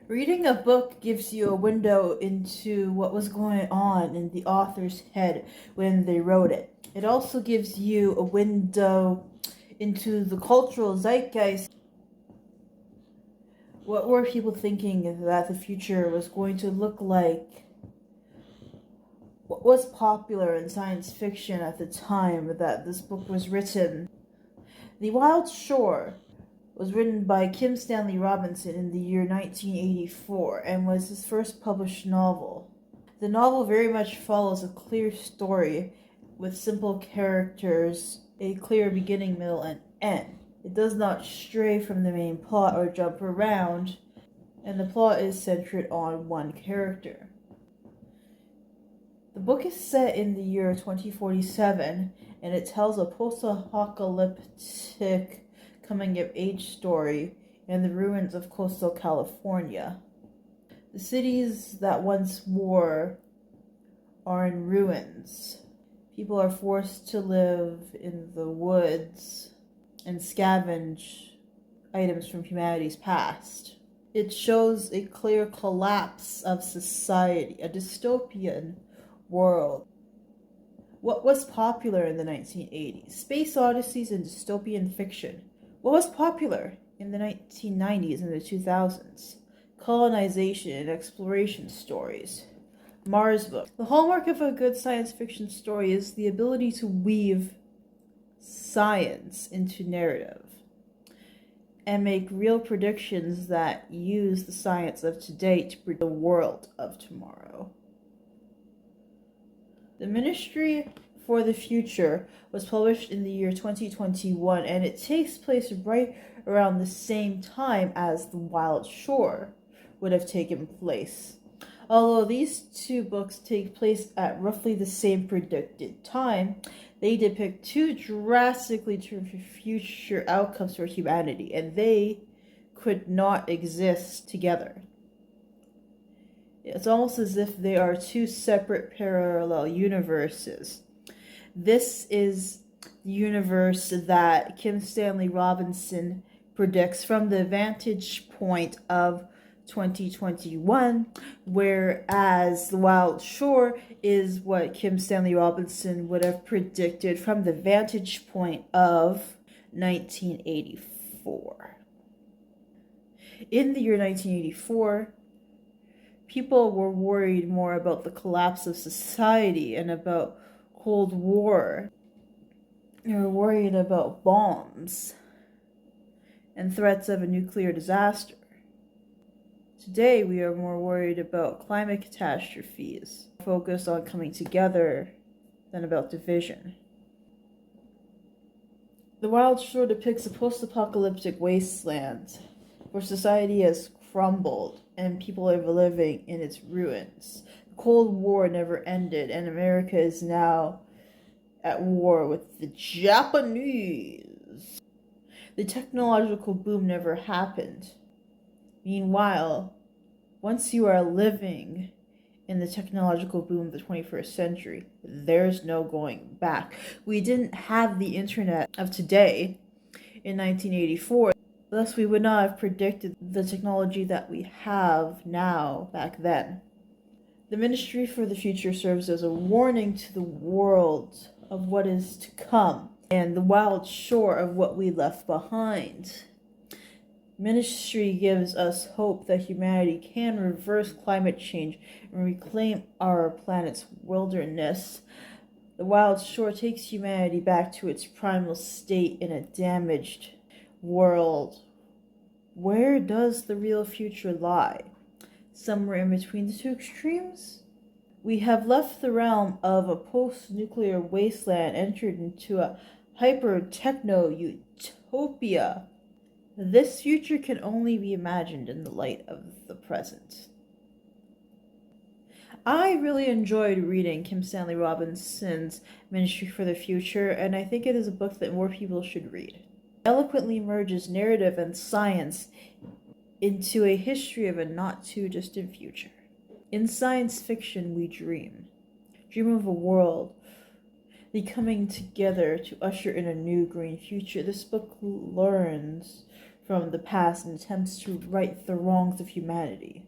Reading a book gives you a window into what was going on in the author's head when they wrote it. It also gives you a window into the cultural zeitgeist. What were people thinking that the future was going to look like? What was popular in science fiction at the time that this book was written? The Wild Shore was written by Kim Stanley Robinson in the year 1984 and was his first published novel. The novel very much follows a clear story with simple characters, a clear beginning, middle, and end. It does not stray from the main plot or jump around, and the plot is centered on one character. The book is set in the year 2047, and it tells a post-apocalyptic coming-of-age story in the ruins of coastal California. The cities that once were are in ruins. People are forced to live in the woods and scavenge items from humanity's past. It shows a clear collapse of society, a dystopian world. What was popular in the 1980s? Space odysseys and dystopian fiction. What was popular in the 1990s and the 2000s? Colonization and exploration stories. Mars book. The hallmark of a good science fiction story is the ability to weave science into narrative and make real predictions that use the science of today to predict the world of tomorrow. The Ministry for the Future was published in the year 2021, and it takes place right around the same time as The Wild Shore would have taken place. Although these two books take place at roughly the same predicted time, they depict two drastically different future outcomes for humanity, and they could not exist together. It's almost as if they are two separate parallel universes. This is the universe that Kim Stanley Robinson predicts from the vantage point of 2021, whereas The Wild Shore is what Kim Stanley Robinson would have predicted from the vantage point of 1984. In the year 1984, people were worried more about the collapse of society and about Cold War. They were worried about bombs and threats of a nuclear disaster. Today, we are more worried about climate catastrophes, focused on coming together than about division. The Wild Shore depicts a post-apocalyptic wasteland where society has crumbled and people are living in its ruins. The Cold War never ended, and America is now at war with the Japanese. The technological boom never happened. Meanwhile, once you are living in the technological boom of the 21st century, there's no going back. We didn't have the internet of today in 1984, thus we would not have predicted the technology that we have now back then. The Ministry for the Future serves as a warning to the world of what is to come and the wild shore of what we left behind. Ministry gives us hope that humanity can reverse climate change and reclaim our planet's wilderness. The Wild Shore takes humanity back to its primal state in a damaged world. Where does the real future lie? Somewhere in between the two extremes? We have left the realm of a post-nuclear wasteland, entered into a hyper-techno-utopia. This future can only be imagined in the light of the present. I really enjoyed reading Kim Stanley Robinson's Ministry for the Future, and I think it is a book that more people should read. It eloquently merges narrative and science into a history of a not-too-distant future. In science fiction, we dream of a world, the coming together to usher in a new green future. This book learns from the past and attempts to right the wrongs of humanity.